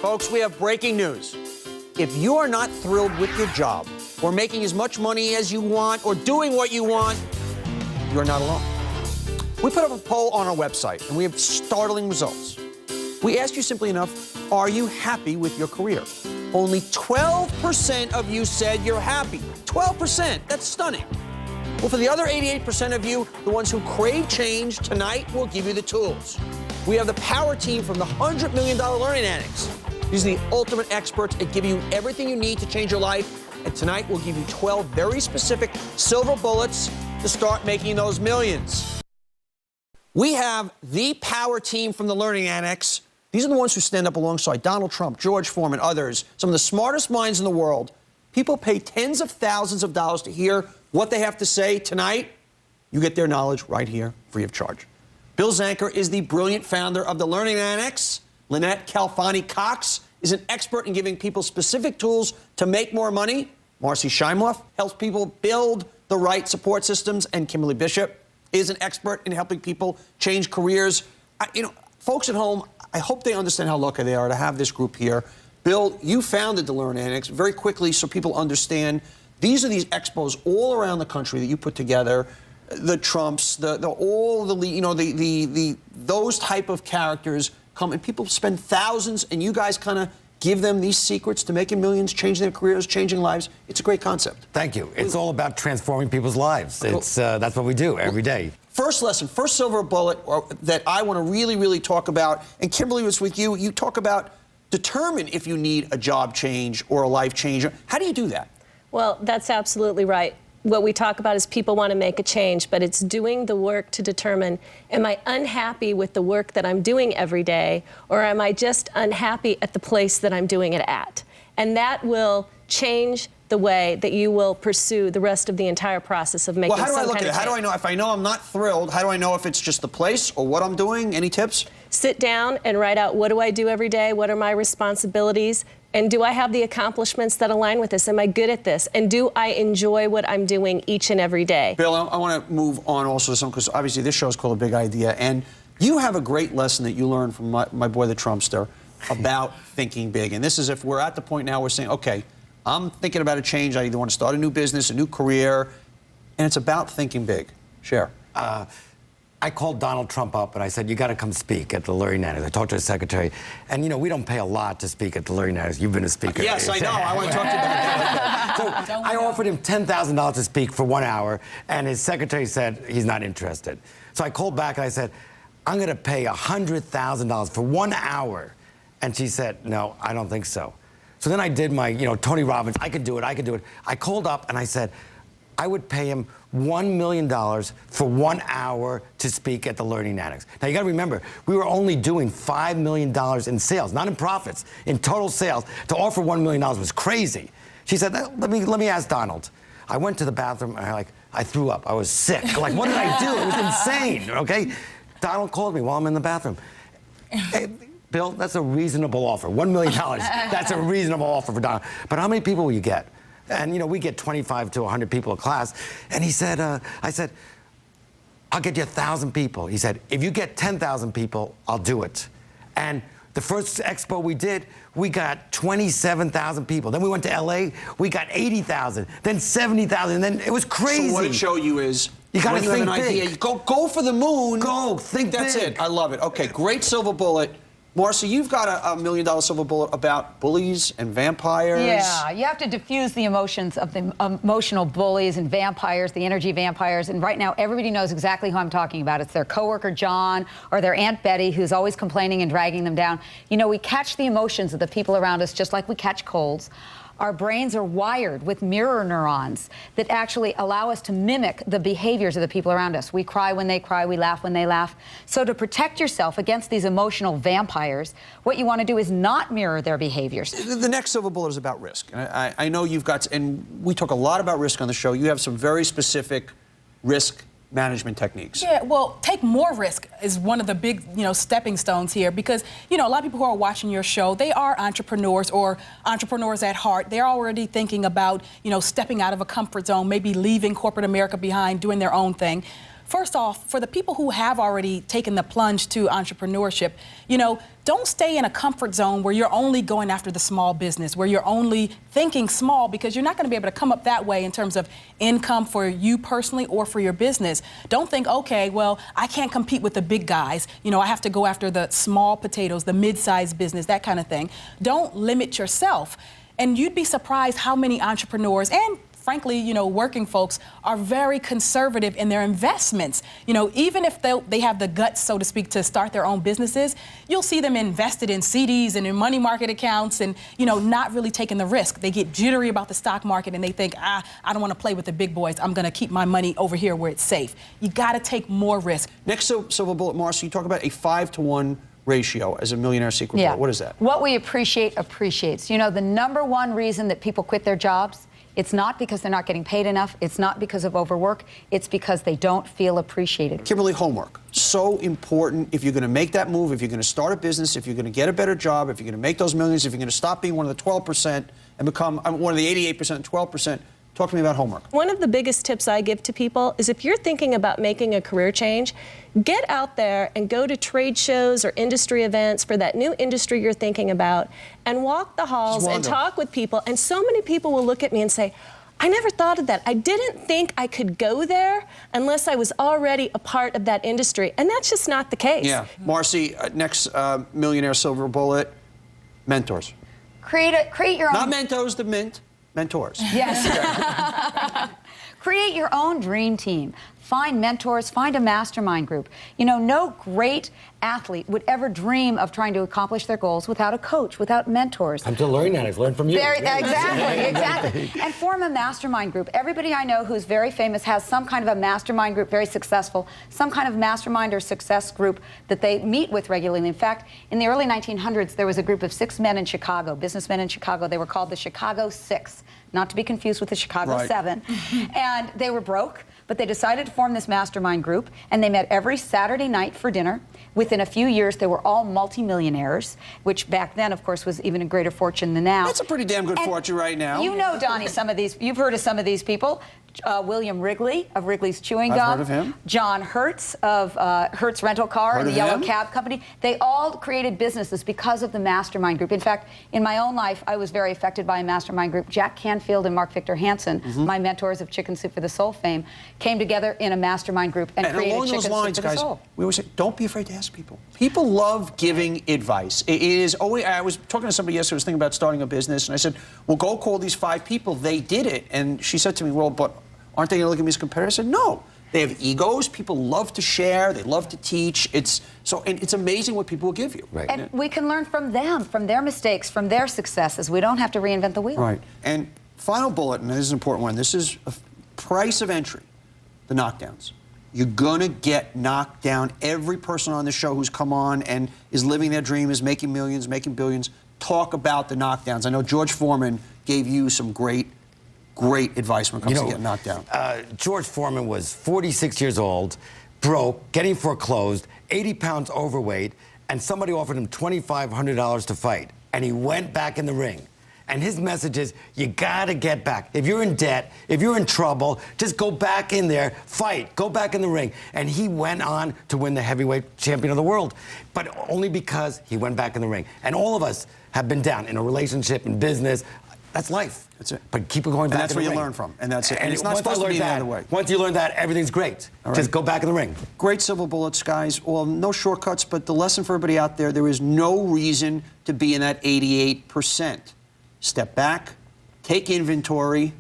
folks, we have breaking news. If you are not thrilled with your job, or making as much money as you want, or doing what you want, you're not alone. We put up a poll on our website, and we have startling results. We asked you simply enough, are you happy with your career? Only 12% of you said you're happy. 12%, that's stunning. Well, for the other 88% of you, the ones who crave change, tonight we'll give you the tools. We have the power team from the $100 million Learning Annex. These are the ultimate experts at giving you everything you need to change your life. And tonight we'll give you 12 very specific silver bullets to start making those millions. We have the power team from the Learning Annex. These are the ones who stand up alongside Donald Trump, George Foreman, others, some of the smartest minds in the world. People pay tens of thousands of dollars to hear what they have to say. Tonight, you get their knowledge right here, free of charge. Bill Zanker is the brilliant founder of the Learning Annex. Lynette Calfani-Cox is an expert in giving people specific tools to make more money. Marcy Scheimoff helps people build the right support systems. And Kimberly Bishop is an expert in helping people change careers. Folks at home, I hope they understand how lucky they are to have this group here. Bill, you founded the Learning Annex very quickly so people understand. These are these expos all around the country that you put together. The Trumps, those type of characters come and people spend thousands, and you guys kind of give them these secrets to making millions, changing their careers, changing lives. It's a great concept. Thank you. It's all about transforming people's lives. That's what we do every day. First lesson, first silver bullet that I want to really, really talk about, and Kimberly was with you, you talk about determine if you need a job change or a life change. How do you do that? Well, that's absolutely right. What we talk about is people want to make a change, but it's doing the work to determine, am I unhappy with the work that I'm doing every day, or am I just unhappy at the place that I'm doing it at? And that will change the way that you will pursue the rest of the entire process of making some kind of change. Well, how do I look at it? How do I know, if I know I'm not thrilled, how do I know if it's just the place or what I'm doing? Any tips? Sit down and write out, what do I do every day? What are my responsibilities? And do I have the accomplishments that align with this? Am I good at this? And do I enjoy what I'm doing each and every day? Bill, I want to move on also to something, because obviously this show is called A Big Idea, and you have a great lesson that you learned from my boy, the Trumpster, about thinking big. And this is if we're at the point now we're saying, okay, I'm thinking about a change. I either want to start a new business, a new career, and it's about thinking big. Share. I called Donald Trump up and I said, you got to come speak at the Learning Annex. I talked to his secretary. And, we don't pay a lot to speak at the Learning Annex. You've been a speaker. Yes, I know. I want to talk to you about that. So I offered him $10,000 to speak for 1 hour, and his secretary said he's not interested. So I called back and I said, I'm going to pay $100,000 for 1 hour. And she said, no, I don't think so. So then I did my, Tony Robbins, I could do it. I called up and I said, I would pay him $1 million for 1 hour to speak at the Learning Annex. Now, you got to remember, we were only doing $5 million in sales, not in profits, in total sales. To offer $1 million was crazy. She said, let me ask Donald. I went to the bathroom, and I threw up. I was sick. What did I do? It was insane, okay? Donald called me while I'm in the bathroom. Hey, Bill, that's a reasonable offer. $1 million, that's a reasonable offer for Donald. But how many people will you get? And, we get 25 to 100 people a class. And he said, I said, I'll get you 1,000 people. He said, if you get 10,000 people, I'll do it. And the first expo we did, we got 27,000 people. Then we went to LA, we got 80,000, then 70,000, and then it was crazy. So what it showed you is, you gotta think think big. Idea, go for the moon. Go, think That's big. it. I love it. Okay, great silver bullet. Marcy, you've got a $1 million silver bullet about bullies and vampires. Yeah, you have to diffuse the emotions of the emotional bullies and vampires, the energy vampires. And right now, everybody knows exactly who I'm talking about. It's their coworker, John, or their Aunt Betty, who's always complaining and dragging them down. We catch the emotions of the people around us just like we catch colds. Our brains are wired with mirror neurons that actually allow us to mimic the behaviors of the people around us. We cry when they cry, we laugh when they laugh. So to protect yourself against these emotional vampires, what you want to do is not mirror their behaviors. The next silver bullet is about risk. I know you've got, and we talk a lot about risk on the show. You have some very specific risk management techniques. Yeah, well, take more risk is one of the big, stepping stones here, because, a lot of people who are watching your show, they are entrepreneurs or entrepreneurs at heart. They're already thinking about, stepping out of a comfort zone, maybe leaving corporate America behind, doing their own thing. first off, for the people who have already taken the plunge to entrepreneurship, don't stay in a comfort zone where you're only going after the small business, where you're only thinking small, because you're not going to be able to come up that way in terms of income for you personally or for your business. Don't think, okay, well, I can't compete with the big guys. I have to go after the small potatoes, the mid-sized business, that kind of thing. Don't limit yourself. And you'd be surprised how many entrepreneurs and frankly, working folks are very conservative in their investments. Even if they have the guts, so to speak, to start their own businesses, you'll see them invested in CDs and in money market accounts and, not really taking the risk. They get jittery about the stock market and they think, I don't want to play with the big boys. I'm going to keep my money over here where it's safe. You got to take more risk. Next silver bullet, Marcy, you talk about a 5-to-1 ratio as a millionaire secret bullet. What is that? What we appreciate appreciates. The number one reason that people quit their jobs, it's not because they're not getting paid enough. It's not because of overwork. It's because they don't feel appreciated. Kimberly, homework. So important if you're going to make that move, if you're going to start a business, if you're going to get a better job, if you're going to make those millions, if you're going to stop being one of the 12% and become one of the 88% and 12%. Talk to me about homework. One of the biggest tips I give to people is if you're thinking about making a career change, get out there and go to trade shows or industry events for that new industry you're thinking about and walk the halls and talk with people. And so many people will look at me and say, I never thought of that. I didn't think I could go there unless I was already a part of that industry. And that's just not the case. Yeah. Marcy, next millionaire silver bullet, mentors. Create your own. Not Mentos, the mint. Mentors. Yes. Create your own dream team. Find mentors, find a mastermind group. No great athlete would ever dream of trying to accomplish their goals without a coach, without mentors. I'm still learning that. I've learned from you. Exactly. And form a mastermind group. Everybody I know who's very famous has some kind of a mastermind group, very successful, some kind of mastermind or success group that they meet with regularly. In fact, in the early 1900s, there was a group of 6 men in Chicago, businessmen in Chicago. They were called the Chicago 6, not to be confused with the Chicago 7. And they were broke, but they decided to form this mastermind group, and they met every Saturday night for dinner. Within a few years, they were all multimillionaires, which back then, of course, was even a greater forttion than now. That's a pretty damn good fortune right now. Donnie, you've heard of some of these people. William Wrigley of Wrigley's Chewing Gum. I've heard of him. John Hertz of Hertz Rental Car and the Yellow Cab Company. They all created businesses because of the mastermind group. In fact, in my own life, I was very affected by a mastermind group. Jack Canfield and Mark Victor Hansen, my mentors of Chicken Soup for the Soul fame, came together in a mastermind group and created along Chicken those lines, Soup for the guys, Soul. we always say, don't be afraid to ask people. People love giving advice. It is always, I was talking to somebody yesterday who was thinking about starting a business, and I said, well, go call these 5 people. They did it. And she said to me, well, but aren't they going to look at me as a competitor? I said, no. They have egos. People love to share. They love to teach. And it's amazing what people will give you. Right. And we can learn from them, from their mistakes, from their successes. We don't have to reinvent the wheel. Right. And final bullet, and this is an important one. This is a price of entry, the knockdowns. You're going to get knocked down. Every person on the show who's come on and is living their dream, is making millions, making billions, talk about the knockdowns. I know George Foreman gave you some great advice when it comes to getting knocked down. George Foreman was 46 years old, broke, getting foreclosed, 80 pounds overweight, and somebody offered him $2,500 to fight. And he went back in the ring. And his message is, you gotta get back. If you're in debt, if you're in trouble, just go back in there, fight, go back in the ring. And he went on to win the heavyweight champion of the world, but only because he went back in the ring. And all of us have been down in a relationship, in business. That's life. That's it. But keep going back. And that's where you learn from. And that's it. And it's not supposed to be the other way. Once you learn that, everything's great. Just go back in the ring. Great silver bullets, guys. Well, no shortcuts, but the lesson for everybody out there is no reason to be in that 88%. Step back, take inventory,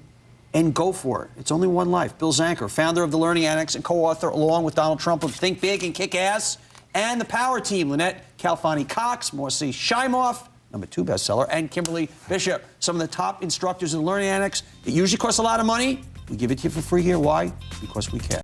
and go for it. It's only one life. Bill Zanker, founder of the Learning Annex and co-author, along with Donald Trump, of Think Big and Kick Ass, and the Power Team, Lynette Calfani-Cox, Marcy Shimoff, #2 bestseller, and Kimberly Bishop, some of the top instructors in the Learning Annex. It usually costs a lot of money. We give it to you for free here. Why? Because we care.